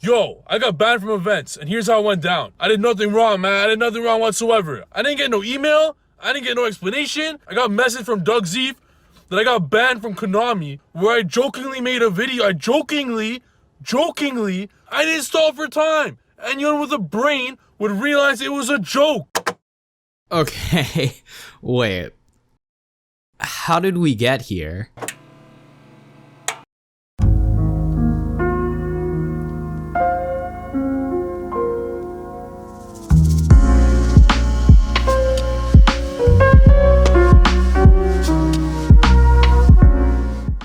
Yo, I got banned from events, and here's how it went down. I did nothing wrong, man. I did nothing wrong whatsoever. I didn't get no email. I didn't get no explanation. I got a message from Doug Zeef that I got banned from Konami, where I jokingly made a video. I jokingly, I didn't stall for time. Anyone with a brain would realize it was a joke. Okay, wait. How did we get here?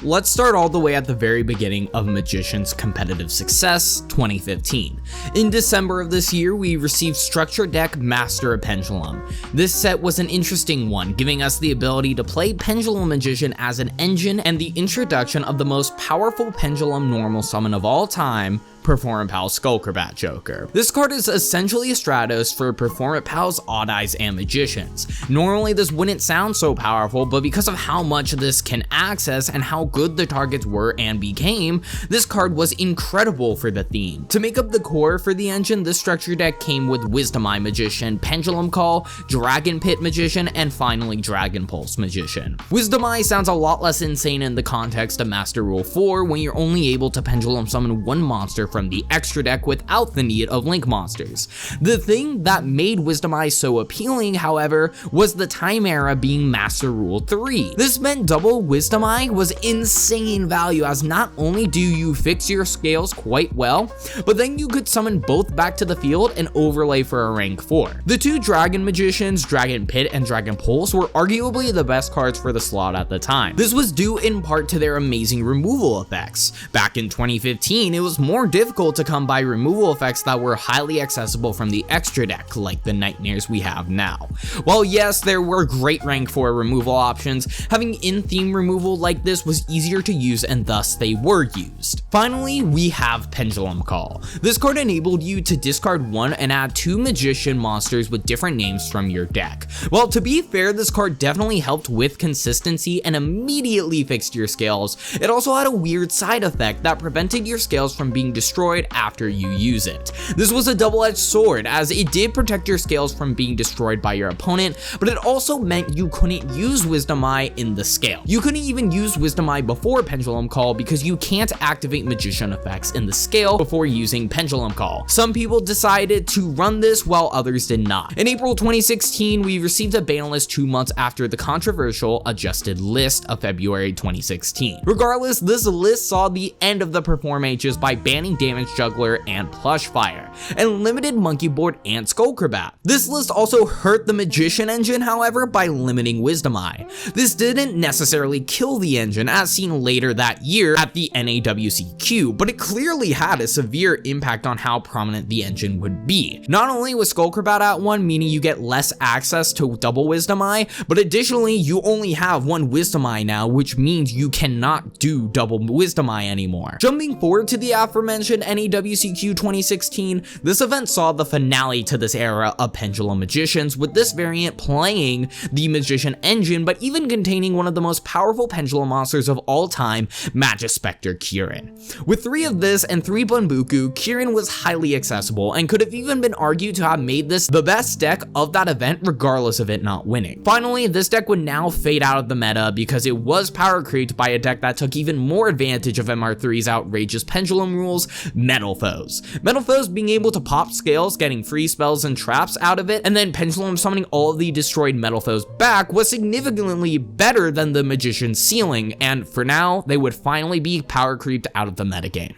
Let's start all the way at the very beginning of Magician's competitive success, 2015. In December of this year, we received Structure Deck Master of Pendulum. This set was an interesting one, giving us the ability to play Pendulum Magician as an engine and the introduction of the most powerful Pendulum normal summon of all time, Performant Pals Skullcrabat Joker. This card is essentially a Stratos for Performant Pals, Odd Eyes, and Magicians. Normally this wouldn't sound so powerful, but because of how much this can access and how good the targets were and became, this card was incredible for the theme. To make up the core for the engine, this structure deck came with Wisdom Eye Magician, Pendulum Call, Dragon Pit Magician, and finally Dragon Pulse Magician. Wisdom Eye sounds a lot less insane in the context of Master Rule 4 when you're only able to Pendulum summon one monster from the extra deck without the need of link monsters. The thing that made Wisdom Eye so appealing, however, was the time era being Master Rule 3. This meant double Wisdom Eye was insane value, as not only do you fix your scales quite well, but then you could summon both back to the field and overlay for a rank 4. The two Dragon Magicians, Dragon Pit and Dragon Pulse, were arguably the best cards for the slot at the time. This was due in part to their amazing removal effects. Back in 2015, it was more difficult to come by removal effects that were highly accessible from the extra deck, like the Nightmares we have now. While yes, there were great rank 4 removal options, having in-theme removal like this was easier to use and thus they were used. Finally, we have Pendulum Call. This card enabled you to discard one and add two Magician monsters with different names from your deck. Well, to be fair, this card definitely helped with consistency and immediately fixed your scales. It also had a weird side effect that prevented your scales from being destroyed after you use it. This was a double-edged sword, as it did protect your scales from being destroyed by your opponent, but it also meant you couldn't use Wisdom Eye in the scale. You couldn't even use Wisdom Eye before Pendulum Call because you can't activate Magician effects in the scale before using Pendulum Call. Some people decided to run this while others did not. In April 2016, we received a ban list 2 months after the controversial adjusted list of February 2016. Regardless, this list saw the end of the Perform H's by banning Damage Juggler and Plush Fire, and limited Monkey Board and Skullcrabat. This list also hurt the Magician engine, however, by limiting Wisdom Eye. This didn't necessarily kill the engine, as seen later that year at the NAWCQ, but it clearly had a severe impact on how prominent the engine would be. Not only was Skullcrabat at 1, meaning you get less access to double Wisdom Eye, but additionally you only have one Wisdom Eye now, which means you cannot do double Wisdom Eye anymore. Jumping forward to the aforementioned NAWCQ 2016, this event saw the finale to this era of Pendulum Magicians, with this variant playing the Magician engine, but even containing one of the most powerful Pendulum monsters of all time, Magispector Kirin. With 3 of this and 3 Bunbuku, Kirin was highly accessible and could have even been argued to have made this the best deck of that event, regardless of it not winning. Finally, this deck would now fade out of the meta because it was power creeped by a deck that took even more advantage of MR3's outrageous pendulum rules, Metalfoes. Metalfoes being able to pop scales, getting free spells and traps out of it, and then pendulum summoning all of the destroyed Metalfoes back was significantly better than the Magician's ceiling, and for now, they would finally be power creeped out of the metagame.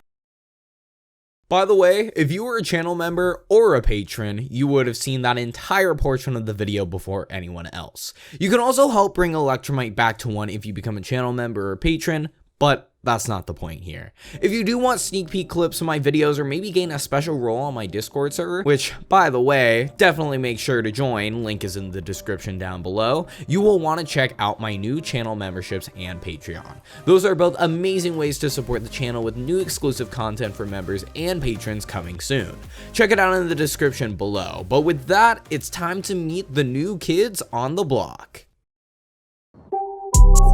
By the way, if you were a channel member or a patron, you would have seen that entire portion of the video before anyone else. You can also help bring Electrumite back to 1 if you become a channel member or patron, but that's not the point here. If you do want sneak peek clips of my videos or maybe gain a special role on my Discord server, which, by the way, definitely make sure to join, link is in the description down below, you will want to check out my new channel memberships and Patreon. Those are both amazing ways to support the channel with new exclusive content for members and patrons coming soon. Check it out in the description below. But with that, it's time to meet the new kids on the block.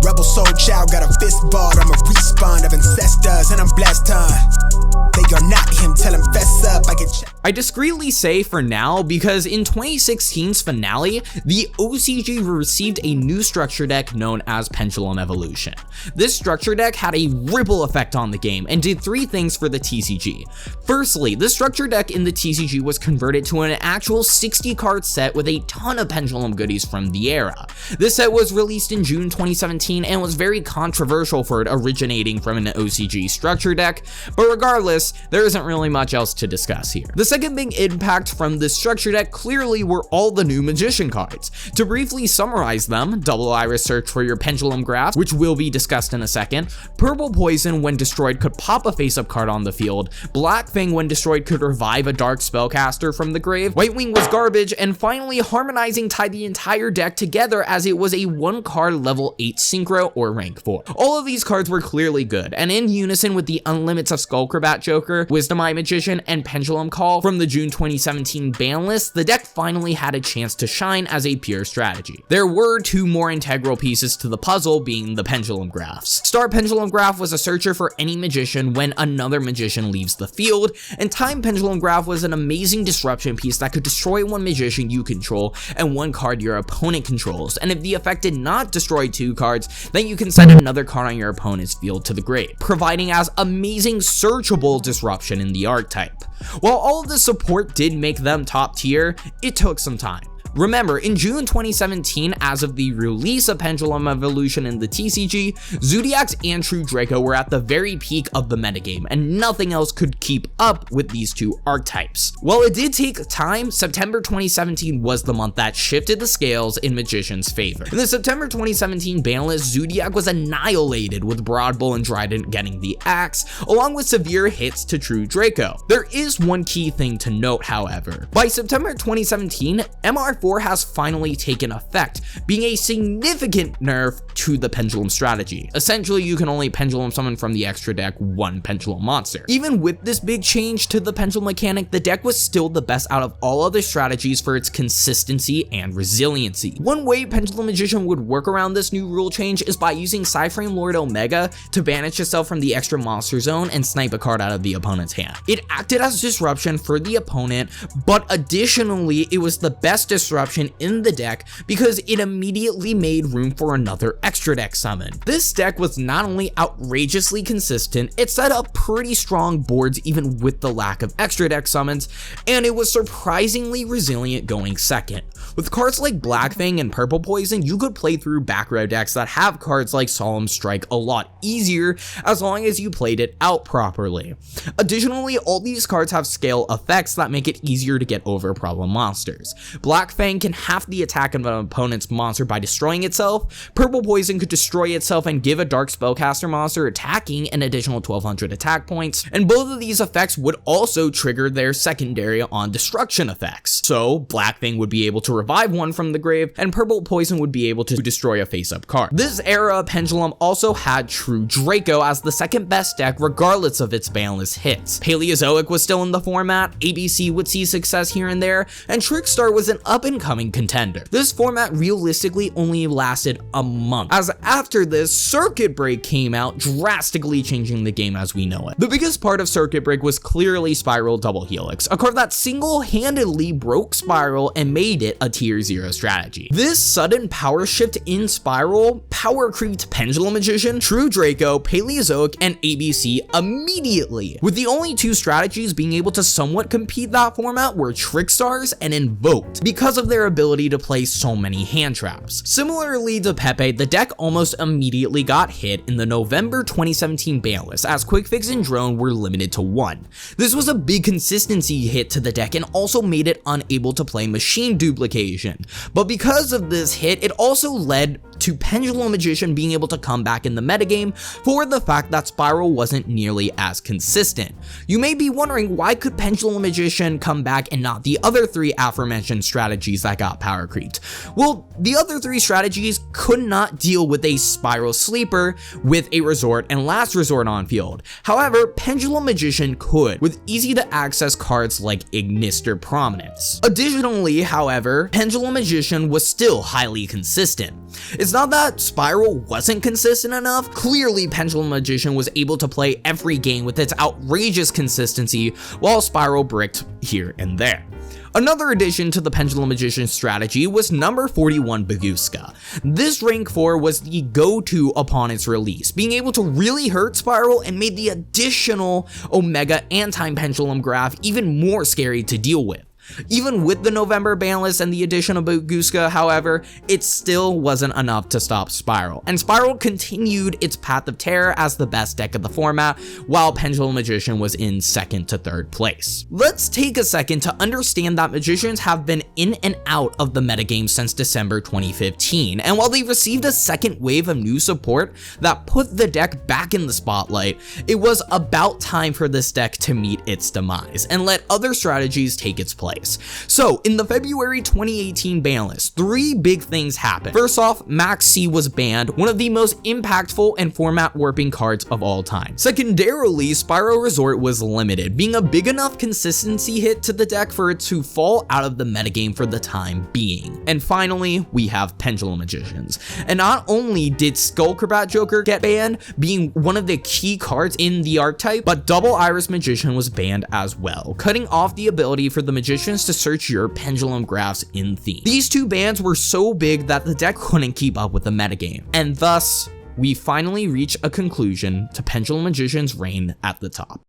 Rebel soul child got a fist balled. I'm a respawn of ancestors and I'm blessed, They are not him, tell him fess up, I get I discreetly say for now because in 2016's finale, the OCG received a new structure deck known as Pendulum Evolution. This structure deck had a ripple effect on the game and did 3 things for the TCG. Firstly, the structure deck in the TCG was converted to an actual 60 card set with a ton of Pendulum goodies from the era. This set was released in June 2017 and was very controversial for it originating from an OCG structure deck, but regardless, there isn't really much else to discuss here. The second big impact from this structure deck clearly were all the new Magician cards. To briefly summarize them, Double Iris Search for your Pendulum Graphs, which will be discussed in a second, Purple Poison when destroyed could pop a face-up card on the field, Black Fang when destroyed could revive a Dark Spellcaster from the grave, White Wing was garbage, and finally Harmonizing tied the entire deck together as it was a 1-card level 8 Synchro or rank 4. All of these cards were clearly good, and in unison with the Unlimits of Skullcrabat Joker, Wisdom Eye Magician, and Pendulum Call from the June 2017 ban list, the deck finally had a chance to shine as a pure strategy. There were 2 more integral pieces to the puzzle, being the Pendulum Graphs. Star Pendulum Graph was a searcher for any magician when another magician leaves the field, and Time Pendulum Graph was an amazing disruption piece that could destroy 1 magician you control and 1 card your opponent controls, and if the effect did not destroy 2 cards, then you can send another card on your opponent's field to the grave, providing as amazing searchable disruption in the archetype. While all of the support did make them top tier, it took some time. Remember, in June 2017, as of the release of Pendulum Evolution in the TCG, Zodiacs and True Draco were at the very peak of the metagame, and nothing else could keep up with these 2 archetypes. While it did take time, September 2017 was the month that shifted the scales in Magician's favor. In the September 2017 ban list, Zodiac was annihilated with Broad Bull and Trident getting the axe, along with severe hits to True Draco. There is one key thing to note, however. By September 2017, MR4 has finally taken effect, being a significant nerf to the Pendulum strategy. Essentially, you can only Pendulum summon from the extra deck 1 Pendulum monster. Even with this big change to the Pendulum mechanic, the deck was still the best out of all other strategies for its consistency and resiliency. One way Pendulum Magician would work around this new rule change is by using Psyframe Lord Omega to banish itself from the extra monster zone and snipe a card out of the opponent's hand. It acted as disruption for the opponent, but additionally, it was the best disruption in the deck because it immediately made room for another extra deck summon. This deck was not only outrageously consistent, it set up pretty strong boards even with the lack of extra deck summons, and it was surprisingly resilient going second. With cards like Black Fang and Purple Poison, you could play through back row decks that have cards like Solemn Strike a lot easier as long as you played it out properly. Additionally, all these cards have scale effects that make it easier to get over problem monsters. Black Fang can half the attack of an opponent's monster by destroying itself, Purple Poison could destroy itself and give a Dark Spellcaster monster attacking an additional 1200 attack points, and both of these effects would also trigger their secondary on destruction effects. So Black Fang would be able to revive 1 from the grave, and Purple Poison would be able to destroy a face-up card. This era of Pendulum also had True Draco as the second best deck regardless of its banlist hits. Paleozoic was still in the format, ABC would see success here and there, and Trickstar was an up-and-coming contender. This format realistically only lasted a month, as after this, Circuit Break came out, drastically changing the game as we know it. The biggest part of Circuit Break was clearly Spiral Double Helix, a card that single-handedly broke Spiral and made it a tier 0 strategy. This sudden power shift in Spiral power creeped Pendulum Magician, True Draco, Paleozoic, and ABC immediately, with the only 2 strategies being able to somewhat compete that format were Trickstars and Invoked, because of their ability to play so many hand traps. Similarly to Pepe, the deck almost immediately got hit in the November 2017 ban list, as Quick Fix and Drone were limited to 1. This was a big consistency hit to the deck and also made it unable to play Machine Duplication, but because of this hit, it also led to Pendulum Magician being able to come back in the metagame for the fact that Spiral wasn't nearly as consistent. You may be wondering, why could Pendulum Magician come back and not the other 3 aforementioned strategies that got power creeped? Well, the other 3 strategies could not deal with a Spiral sleeper with a Resort and Last Resort on field. However, Pendulum Magician could, with easy to access cards like Ignister Prominence. Additionally, however, Pendulum Magician was still highly consistent. Its it's not that Spiral wasn't consistent enough. Clearly, Pendulum Magician was able to play every game with its outrageous consistency, while Spiral bricked here and there. Another addition to the Pendulum Magician strategy was number 41 Bagooska. This rank 4 was the go-to upon its release, being able to really hurt Spiral and made the additional Omega anti-pendulum graph even more scary to deal with. Even with the November ban list and the addition of Bagooska, however, it still wasn't enough to stop Spiral, and Spiral continued its path of terror as the best deck of the format, while Pendulum Magician was in 2nd to 3rd place. Let's take a second to understand that Magicians have been in and out of the metagame since December 2015, and while they received a second wave of new support that put the deck back in the spotlight, it was about time for this deck to meet its demise and let other strategies take its place. So, in the February 2018 ban list, 3 big things happened. First off, Max C was banned, one of the most impactful and format warping cards of all time. Secondarily, Spiral Resort was limited, being a big enough consistency hit to the deck for it to fall out of the metagame for the time being. And finally, we have Pendulum Magicians. And not only did Skullcrabat Joker get banned, being one of the key cards in the archetype, but Double Iris Magician was banned as well, cutting off the ability for the Magician to search your pendulum graphs in theme. These 2 bans were so big that the deck couldn't keep up with the metagame, and thus, we finally reach a conclusion to Pendulum Magician's reign at the top.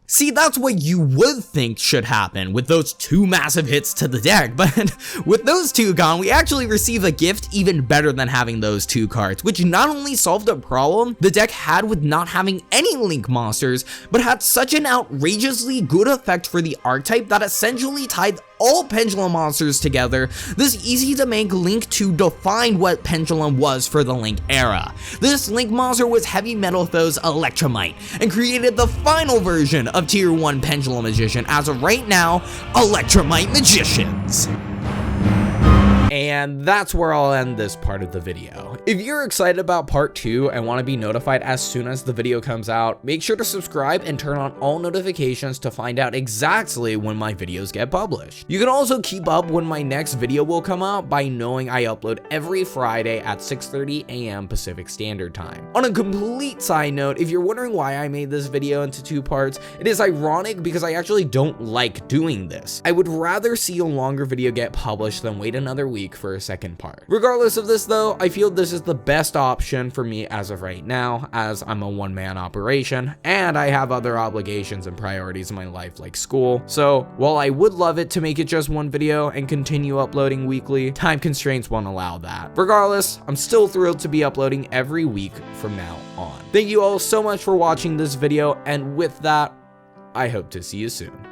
See, that's what you would think should happen with those 2 massive hits to the deck, but with those 2 gone, we actually receive a gift even better than having those 2 cards, which not only solved a problem the deck had with not having any Link monsters, but had such an outrageously good effect for the archetype that essentially tied all Pendulum monsters together, this easy to make Link to define what Pendulum was for the Link era. This Link monster was Heavymetalfoes Electrumite, and created the final version of Tier 1 Pendulum Magician as of right now, Electrumite Magicians. And that's where I'll end this part of the video. If you're excited about part 2 and want to be notified as soon as the video comes out, make sure to subscribe and turn on all notifications to find out exactly when my videos get published. You can also keep up when my next video will come out by knowing I upload every Friday at 6:30 a.m. Pacific Standard Time. On a complete side note, if you're wondering why I made this video into 2 parts, it is ironic because I actually don't like doing this. I would rather see a longer video get published than wait another week for a second part. Regardless of this though, I feel this is the best option for me as of right now, as I'm a one-man operation and I have other obligations and priorities in my life like school. So while I would love it to make it just 1 video and continue uploading weekly, time constraints won't allow that. Regardless, I'm still thrilled to be uploading every week from now on. Thank you all so much for watching this video, and with that, I hope to see you soon.